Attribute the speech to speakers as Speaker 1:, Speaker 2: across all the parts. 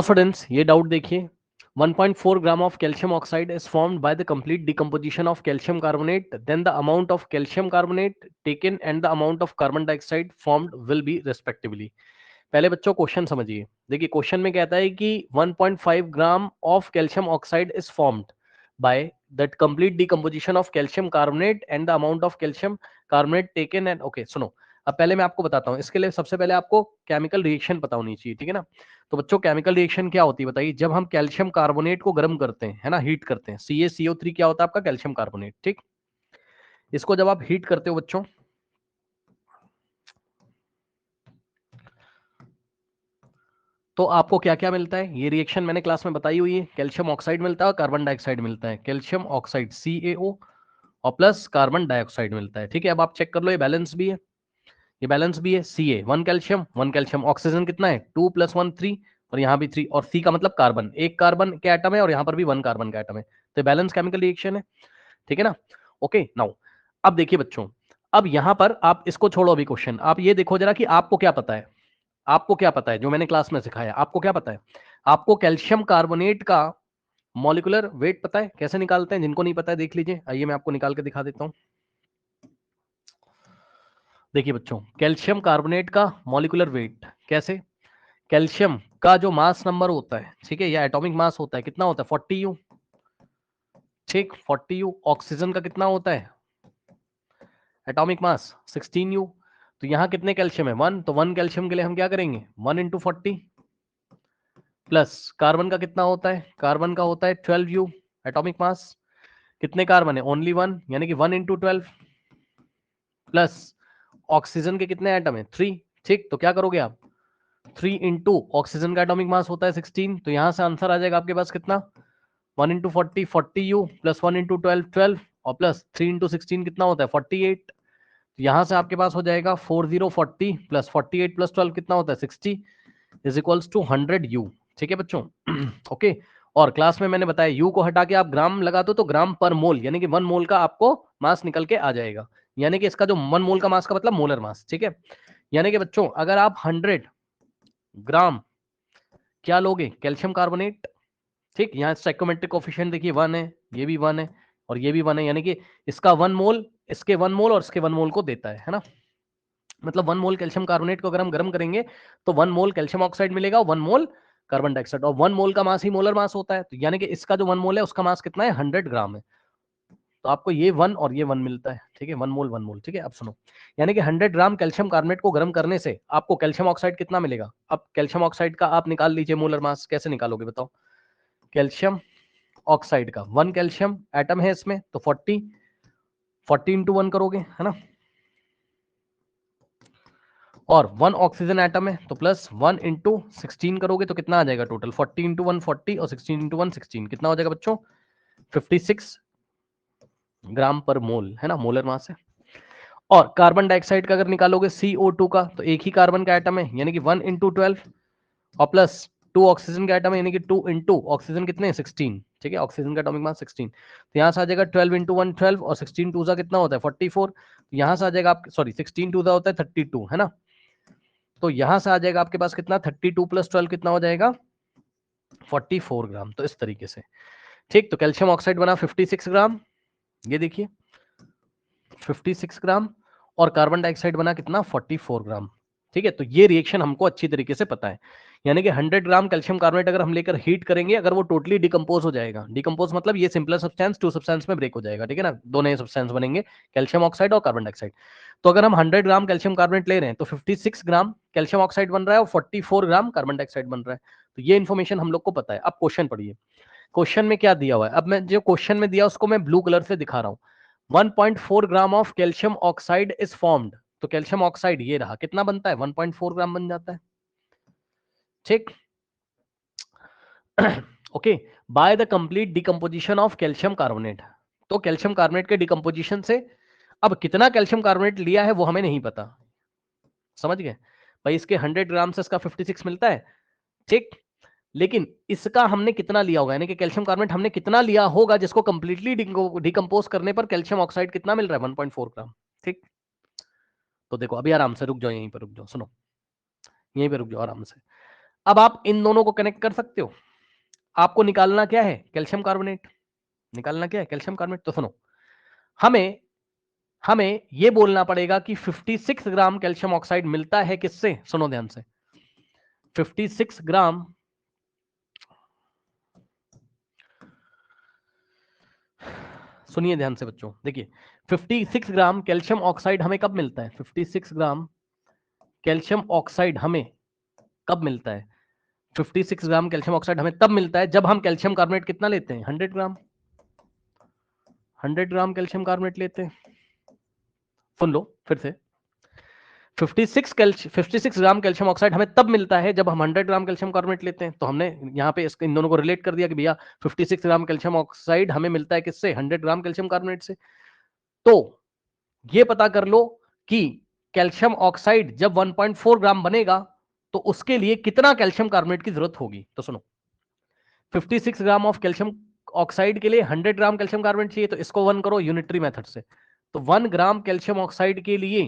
Speaker 1: Students ये doubt देखिए 1.4 ग्राम of calcium oxide is formed by the complete decomposition of calcium carbonate. Then the amount of calcium carbonate taken and the amount of carbon dioxide formed will be respectively. पहले बच्चों question समझिए. देखिए question में कहता है कि 1.5 ग्राम of calcium oxide is formed by that complete decomposition of calcium carbonate and the amount of calcium carbonate taken and okay सुनो. अब पहले मैं आपको बताता हूँ. इसके लिए सबसे पहले आपको केमिकल रिएक्शन पता होनी चाहिए, ठीक है ना. तो बच्चों केमिकल रिएक्शन क्या होती है बताइए. जब हम कैल्शियम कार्बोनेट को गर्म करते हैं, है ना, हीट करते हैं, CaCO3 क्या होता है आपका कैल्शियम कार्बोनेट, ठीक. इसको जब आप हीट करते हो बच्चों, तो आपको क्या क्या मिलता है. ये रिएक्शन मैंने क्लास में बताई हुई है. कैल्शियम ऑक्साइड मिलता है और कार्बन डाइऑक्साइड मिलता है. कैल्शियम ऑक्साइड CaO और प्लस कार्बन डाइऑक्साइड मिलता है, ठीक है. अब आप चेक कर लो, ये बैलेंस भी है, ये बैलेंस भी है. Ca 1 कैल्शियम, ऑक्सीजन कितना है 2 + 1 3 और यहाँ भी 3 और C का मतलब कार्बन, एक कार्बन के एटम है और यहाँ पर भी 1 कार्बन का एटम है. तो बैलेंस केमिकल रिएक्शन है, ठीक है ना. ओके नाउ अब देखिए बच्चों, अब यहां पर आप इसको छोड़ो अभी क्वेश्चन, आप ये देखो जरा कि आपको क्या पता है. आपको क्या पता है जो मैंने क्लास में सिखाया, आपको क्या पता है. आपको कैल्शियम कार्बोनेट का मॉलिक्यूलर वेट पता है, कैसे निकालते हैं. जिनको नहीं पता है देख लीजिए, आइए मैं आपको निकाल के दिखा देता हूं. देखिए बच्चों, कैल्शियम कार्बोनेट का मॉलिक्यूलर वेट कैसे. कैल्शियम का जो मास नंबर होता है, ठीक है, या एटॉमिक मास होता है, कितना होता है 40U, ठीक 40U. ऑक्सीजन का कितना होता है एटॉमिक मास 16U. तो यहाँ कितने कैल्शियम है 1, तो 1 कैल्शियम के लिए हम क्या करेंगे 1 × 40 प्लस कार्बन का कितना होता है, कार्बन का होता है 12U एटॉमिक मास. कितने कार्बन है ओनली 1, यानी कि 1 × 12 प्लस ऑक्सीजन के कितने एटम है 3, ठीक. तो क्या करोगे आप 3 × ऑक्सीजन का एटॉमिक मास होता है 16, तो यहां से आंसर आ जाएगा आपके पास कितना 1 × 40 40U प्लस 1 × 12 12 और प्लस 3 × 16 कितना होता है 48. तो यहां से आपके पास हो जाएगा 4040 प्लस 48 प्लस 12 कितना होता है 60 इज इक्वल्स टू 100U, ठीक है बच्चों. ओके और क्लास में मैंने बताया यू को हटा के आप ग्राम लगा दो तो ग्राम पर मोल यानी कि 1 मोल का आपको मास निकल के आ जाएगा. यानी कि इसका जो 1 मोल का मास का मतलब मोलर मास, ठीक है. यानी कि बच्चों अगर आप 100 ग्राम क्या लोगे कैल्शियम कार्बोनेट, ठीक. यहाँ स्टोइकोमेट्रिक कोफिशिएंट देखिए 1 है, ये भी 1 है और ये भी 1 है, यानी कि इसका 1 मोल इसके 1 मोल और इसके 1 मोल को देता है ना. मतलब 1 मोल कैल्शियम कार्बोनेट को अगर हम गर्म करेंगे तो 1 मोल कैल्शियम ऑक्साइड मिलेगा और 1 मोल कार्बन डाइऑक्साइड, और 1 मोल का मास ही मोलर मास होता है. तो यानी कि इसका जो 1 मोल है उसका मास कितना है 100 ग्राम है. तो आपको ये 1 और ये 1 मिलता है, ठीक है. 1 मोल 1 मोल, ठीक है. अब सुनो, यानी कि 100 ग्राम कैल्शियम कार्बोनेट को गर्म करने से आपको कैल्शियम ऑक्साइड कितना मिलेगा. अब कैल्शियम ऑक्साइड का आप निकाल लीजिए मोलर मास, कैसे निकालोगे बताओ. कैल्शियम ऑक्साइड का 1 कैल्शियम एटम है इसमें, तो 40 × 1 करोगे, है ना. और 1 ऑक्सीजन एटम है तो प्लस 1 × 16 करोगे तो कितना आ जाएगा टोटल 40 × 1 40 और 16 × 1 16, कितना हो जाएगा बच्चों 56 ग्राम पर मोल, है ना, मोलर मास है. और कार्बन डाइऑक्साइड का अगर निकालोगे CO2 का, तो एक ही कार्बन का एटम है यानी कि 1 × 12 और प्लस 2 ऑक्सीजन का एटम है यानी कि 2 × ऑक्सीजन कितने 16, ठीक है. ऑक्सीजन का एटॉमिक मास 16, तो यहाँ से आ जाएगा 12 × 1 12 और 16 2 कितना होता है 44. यहाँ से आ जाएगा आप सॉरी 16 2 होता है 32, है ना. तो यहां से आ जाएगा आपके पास कितना 32 + 12 कितना हो जाएगा 44 ग्राम. तो इस तरीके से, ठीक. तो कैल्शियम ऑक्साइड बना 56 ग्राम, ये देखिए 56 ग्राम, और कार्बन डाइऑक्साइड बना कितना 44 ग्राम, ठीक है. तो ये रिएक्शन हमको अच्छी तरीके से पता है. यानी कि 100 ग्राम कैल्शियम कार्बोनेट अगर हम लेकर हीट करेंगे, अगर वो टोटली डिकम्पोज हो जाएगा, डिकम्पोज मतलब ये सिंपलर सब्सटेंस 2 सब्सटेंस में ब्रेक हो जाएगा, ठीक है ना. दो नए सब्सटेंस बनेंगे, कैल्शियम ऑक्साइड और कार्बन डाइऑक्साइड. तो अगर हम 100 ग्राम कैल्शियम कार्बोनेट ले रहे हैं तो 56 ग्राम कैल्शियम ऑक्साइड बन रहा है और 44 ग्राम कार्बन डाइऑक्साइड बन रहा है. तो ये इन्फॉर्मेशन हम लोग को पता है. अब क्वेश्चन पढ़िए, क्वेश्चन में क्या दिया हुआ है. अब मैं जो क्वेश्चन में दिया उसको मैं ब्लू कलर से दिखा रहा हूँ. 1.4 gram of calcium oxide is formed. तो कैल्शियम ऑक्साइड ये रहा, कितना बनता है 1.4 ग्राम बन जाता है, ठीक. Okay by the complete decomposition of calcium carbonate. तो कैल्शियम कार्बोनेट के डिकम्पोजिशन से अब कितना कैल्शियम कार्बोनेट लिया है वो हमें नहीं पता, समझ गए भाई. इसके 100 ग्राम से इसका 56 मिलता है, ठीक. लेकिन इसका हमने कितना लिया होगा, यानी कि कैल्शियम कार्बोनेट हमने कितना लिया होगा जिसको कंप्लीटली डिकम्पोज करने पर कैल्शियम ऑक्साइड कितना मिल रहा है 1.4 ग्राम, ठीक. तो देखो अभी आराम से रुक जाओ, यहीं पर रुक जाओ, सुनो यहीं पे रुक जाओ आराम से. अब आप इन दोनों को कनेक्ट कर सकते हो। आपको निकालना क्या है? Calcium carbonate. निकालना क्या है? Calcium carbonate. तो सुनो, हमें हमें ये बोलना पड़ेगा कि 56 ग्राम कैल्शियम ऑक्साइड मिलता है किससे? सुनो ध्यान से, 56 ग्राम, सुनिए ध्यान से बच्चों, देखिए 56 ग्राम कैल्शियम ऑक्साइड हमें कब मिलता है? 56 ग्राम कैल्शियम ऑक्साइड हमें कब मिलता है? 56 ग्राम कैल्शियम ऑक्साइड हमें तब मिलता है जब हम कैल्शियम कार्बोनेट कितना लेते हैं? 100 ग्राम। 100 ग्राम कैल्शियम कार्बोनेट लेते हैं। सुन लो फिर से, 56 ग्राम कैल्शियम ऑक्साइड हमें तब मिलता है जब हम 100 ग्राम कैल्शियम कार्बोनेट लेते हैं। तो हमने यहाँ पे इन दोनों को रिलेट कर दिया कि भैया 56 ग्राम कैल्शियम ऑक्साइड हमें मिलता है किससे? 100 ग्राम कैल्शियम कार्बोनेट से। तो ये पता कर लो कि कैल्शियम ऑक्साइड जब 1.4 ग्राम बनेगा तो उसके लिए कितना कैल्शियम कार्बोनेट की जरूरत होगी। तो सुनो, 56 ग्राम ऑफ कैल्शियम ऑक्साइड के लिए 100 ग्राम कैल्शियम कार्बोनेट चाहिए, तो इसको 1 करो यूनिटरी मेथड से। तो 1 ग्राम कैल्शियम ऑक्साइड के लिए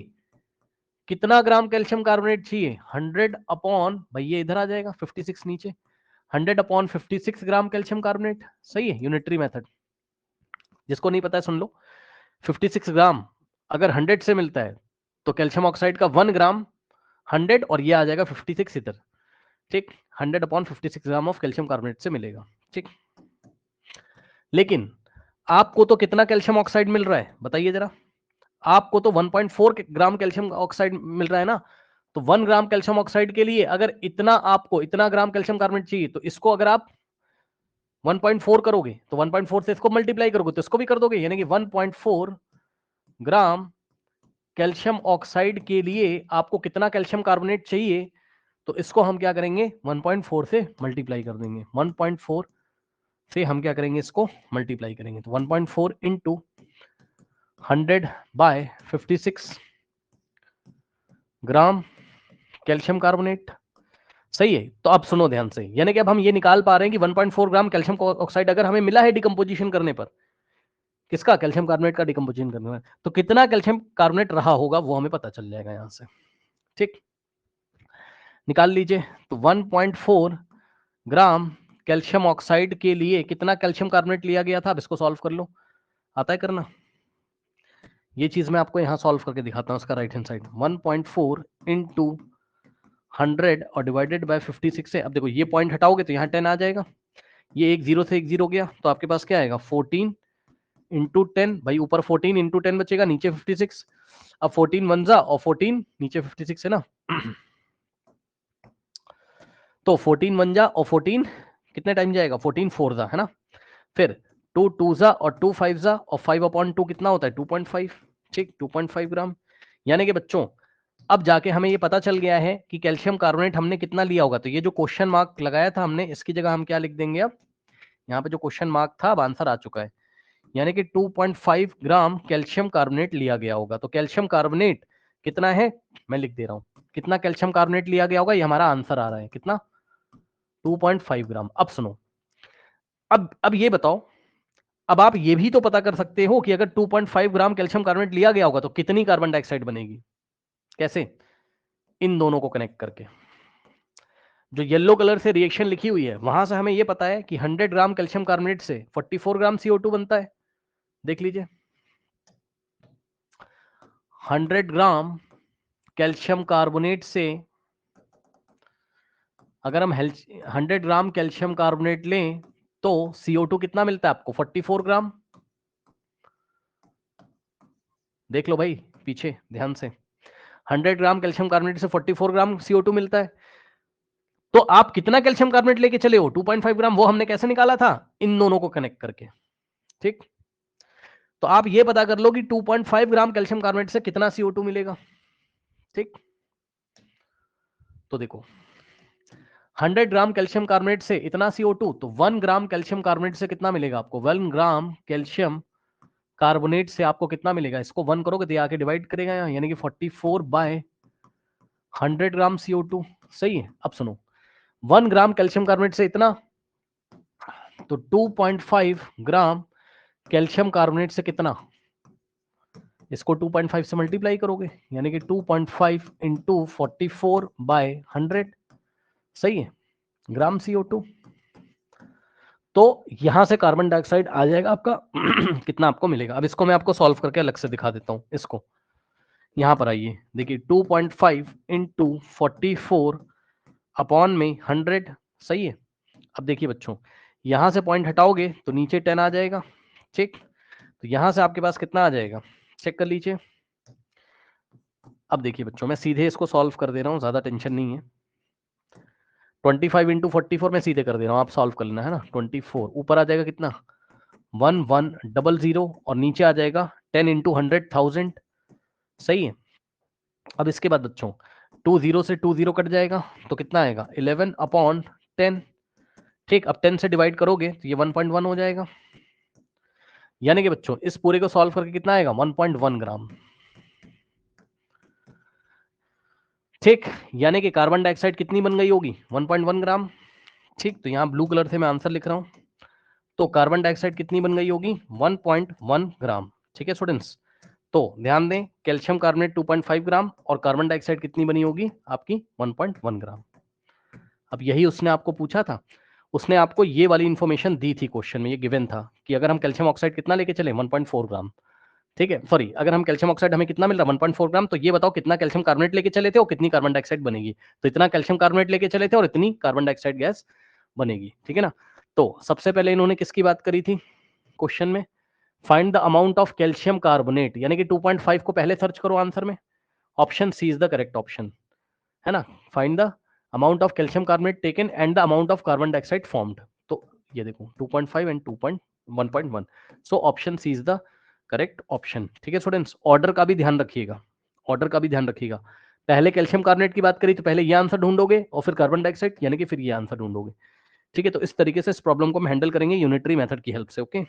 Speaker 1: कितना ग्राम कैल्शियम कार्बोनेट चाहिए? 100 अपॉन, भाई ये इधर आ जाएगा 56 नीचे, 100 अपॉन 56 ग्राम कैल्शियम कार्बोनेट। सही है, यूनिटरी मेथड। जिसको नहीं पता है सुन लो, 56 ग्राम अगर 100 से मिलता है तो कैल्शियम ऑक्साइड का 1 ग्राम 100 और ये आ जाएगा 56 इधर। ठीक, 100 upon 56 gram of calcium carbonate से मिलेगा। ठीक, लेकिन आपको तो कितना कैल्शियम ऑक्साइड मिल रहा है बताइए जरा? आपको तो 1.4 ग्राम कैल्शियम ऑक्साइड मिल रहा है ना। तो 1 ग्राम कैल्शियम ऑक्साइड के लिए अगर इतना आपको इतना ग्राम कैल्शियम कार्बोनेट चाहिए, तो इसको अगर आप 1.4 करोगे तो 1.4 से इसको मल्टीप्लाई करोगे तो इसको भी कर दोगे, यानी कि 1.4 ग्राम कैल्शियम ऑक्साइड के लिए आपको कितना कैल्शियम कार्बोनेट चाहिए? तो इसको हम क्या करेंगे? 1.4 से मल्टीप्लाई कर देंगे। 1.4 से हम क्या करेंगे? इसको मल्टीप्लाई करेंगे। तो 1.4 इंटू 100/56 ग्राम कैल्शियम कार्बोनेट। सही है। तो अब सुनो ध्यान से, यानी कि अब हम ये निकाल पा रहे हैं कि 1.4 ग्राम कैल्शियम ऑक्साइड अगर हमें मिला है डिकम्पोजिशन करने पर, किसका? कैल्शियम कार्बोनेट का डिकम्पोजिशन करने पर, तो कितना कैल्शियम कार्बोनेट रहा होगा वो हमें पता चल जाएगा यहां से। ठीक, निकाल लीजिए। तो 1.4 ग्राम कैल्शियम ऑक्साइड के लिए कितना कैल्शियम कार्बोनेट लिया गया था? अब इसको सॉल्व कर लो। आता है करना? ये चीज मैं आपको यहां सॉल्व करके दिखाता हूं, उसका राइट हैंड साइड। 1.4 इंटू 100 और डिवाइडेड बाय 56 है। अब देखो ये पॉइंट हटाओगे तो यहाँ 10 आ जाएगा, ये एक जीरो से एक जीरो गया, तो आपके पास क्या आएगा? 14 इंटू 10। भाई ऊपर 14 इंटू 10 बचेगा, नीचे 56। अब 14 वन जा और 14 नीचे 56 है ना। तो 14 वन जा और 14 कितने टाइम जाएगा? 14 फोर जा है ना। फिर 2 टू जा और 2 फाइव जा और 5/2 कितना होता है? 2.5। ठीक, 2.5 ग्राम। यानी कि बच्चों अब जाके हमें ये पता चल गया है कि कैल्शियम कार्बोनेट हमने कितना लिया होगा। तो ये जो क्वेश्चन मार्क लगाया था हमने, इसकी जगह हम क्या लिख देंगे? अब यहाँ पे जो क्वेश्चन मार्क था अब आंसर आ चुका है, यानी कि 2.5 ग्राम कैल्शियम कार्बोनेट लिया गया होगा। तो कैल्शियम कार्बोनेट कितना है मैं लिख दे रहा हूं, कितना कैल्शियम कार्बोनेट लिया गया होगा, ये हमारा आंसर आ रहा है कितना? 2.5 ग्राम। अब सुनो, अब ये बताओ, अब आप ये भी तो पता कर सकते हो कि अगर 2.5 ग्राम कैल्शियम कार्बोनेट लिया गया होगा तो कितनी कार्बन डाइऑक्साइड बनेगी। कैसे? इन दोनों को कनेक्ट करके। जो येलो कलर से रिएक्शन लिखी हुई है वहां से हमें यह पता है कि 100 ग्राम कैल्शियम कार्बोनेट से 44 ग्राम CO2 बनता है। देख लीजिए, 100 ग्राम कैल्शियम कार्बोनेट से अगर हम 100 ग्राम कैल्शियम कार्बोनेट लें तो CO2 कितना मिलता है आपको? 44 ग्राम। देख लो भाई पीछे ध्यान से, 100 ग्राम कैल्शियम कार्बोनेट से 44 ग्राम CO2 मिलता है। तो आप कितना कैल्शियम कार्बोनेट लेके चले हो? 2.5 ग्राम। वो हमने कैसे निकाला था? इन दोनों को कनेक्ट करके। ठीक, तो आप ये पता कर लो कि 2.5 ग्राम कैल्शियम कार्बोनेट से कितना CO2 मिलेगा। ठीक, तो देखो 100 ग्राम कैल्शियम कार्बोनेट से इतना CO2, तो 1 ग्राम कैल्शियम कार्बोनेट से कितना मिलेगा आपको? 1 ग्राम कैल्शियम कार्बोनेट से आपको कितना मिलेगा? इसको 1 करोगे तो आके डिवाइड करेगा यहाँ, यानी कि 44/100 ग्राम CO2। सही है। अब सुनो, 1 ग्राम कैल्शियम कार्बोनेट से इतना, तो 2.5 ग्राम कैल्शियम कार्बोनेट से कितना? इसको 2.5 से मल्टीप्लाई करोगे, यानी कि 2.5 इंटू 44/100। सही है। ग्राम CO2। तो यहां से कार्बन डाइऑक्साइड आ जाएगा आपका कितना आपको मिलेगा। अब इसको मैं आपको सॉल्व करके अलग से दिखा देता हूं। इसको यहां पर आइए, देखिए 2.5 इंटू 44 अपॉन में 100, सही है। अब देखिए बच्चों, यहां से पॉइंट हटाओगे तो नीचे 10 आ जाएगा, ठीक। तो यहां से आपके पास कितना आ जाएगा, चेक कर लीजिए। अब देखिए बच्चों, मैं सीधे इसको सॉल्व कर दे रहा हूं, ज्यादा टेंशन नहीं है। 25 इंटू 44 मैं सीधे कर दे रहा हूँ, आप सॉल्व कर लेना है ना। 24 ऊपर आ जाएगा कितना, 1100 और नीचे आ जाएगा 10 इंटू 100,000, सही है। अब इसके बाद बच्चों 20 से 20 कट जाएगा तो कितना आएगा 11 अपॉन 10, ठीक। अब 10 से डिवाइड करोगे तो ये 1.1 हो जाएगा। यानी कि बच्चों इस पूरे को सॉल्व करके कितना आएगा 1.1 ग्राम, ठीक। यानी कि कार्बन डाइऑक्साइड कितनी बन गई होगी 1.1 ग्राम, ठीक। तो यहाँ ब्लू कलर से मैं आंसर लिख रहा हूँ। तो कार्बन डाइऑक्साइड कितनी बन गई होगी 1.1 ग्राम, ठीक है स्टूडेंट्स। तो ध्यान दें, कैल्शियम कार्बोनेट 2.5 ग्राम और कार्बन डाइऑक्साइड कितनी बनी होगी आपकी 1.1 ग्राम। अब यही उसने आपको पूछा था, उसने आपको ये वाली इंफॉर्मेशन दी थी क्वेश्चन में, ये गिवन था कि अगर हम कैल्शियम ऑक्साइड कितना लेके चले 1.4 ग्राम, ठीक है। सॉरी, अगर हम कैल्शियम ऑक्साइड हमें कितना मिल रहा है 1.4 ग्राम, तो ये बताओ कितना कैल्शियम कार्बोनेट लेके चले थे और कितनी कार्बन डाइऑक्साइड बनेगी। तो इतना कैल्शियम कार्बोनेट लेके चले थे और इतनी कार्बन डाइऑक्साइड गैस बनेगी, ठीक है ना। तो सबसे पहले इन्होंने किसकी बात करी थी क्वेश्चन में, find the amount of calcium carbonate, यानी कि 2.5 को पहले सर्च करो आंसर में। Option C is the correct option, है ना। Find the amount of calcium carbonate taken and the amount of carbon dioxide formed. तो ये देखो 2.5 and 1.1, so option C is the correct option, ठीक है स्टूडेंट्स। ऑर्डर का भी ध्यान रखिएगा, ऑर्डर का भी ध्यान रखिएगा। पहले कैल्शियम कार्बोनेट की बात करी तो पहले ये आंसर ढूंढोगे और फिर कार्बन डाइऑक्साइड, यानी कि फिर ये आंसर ढूंढोगे, ठीक है। तो इस तरीके से इस प्रॉब्लम को हम हैंडल करेंगे यूनिटरी मेथड की हेल्प से, ओके।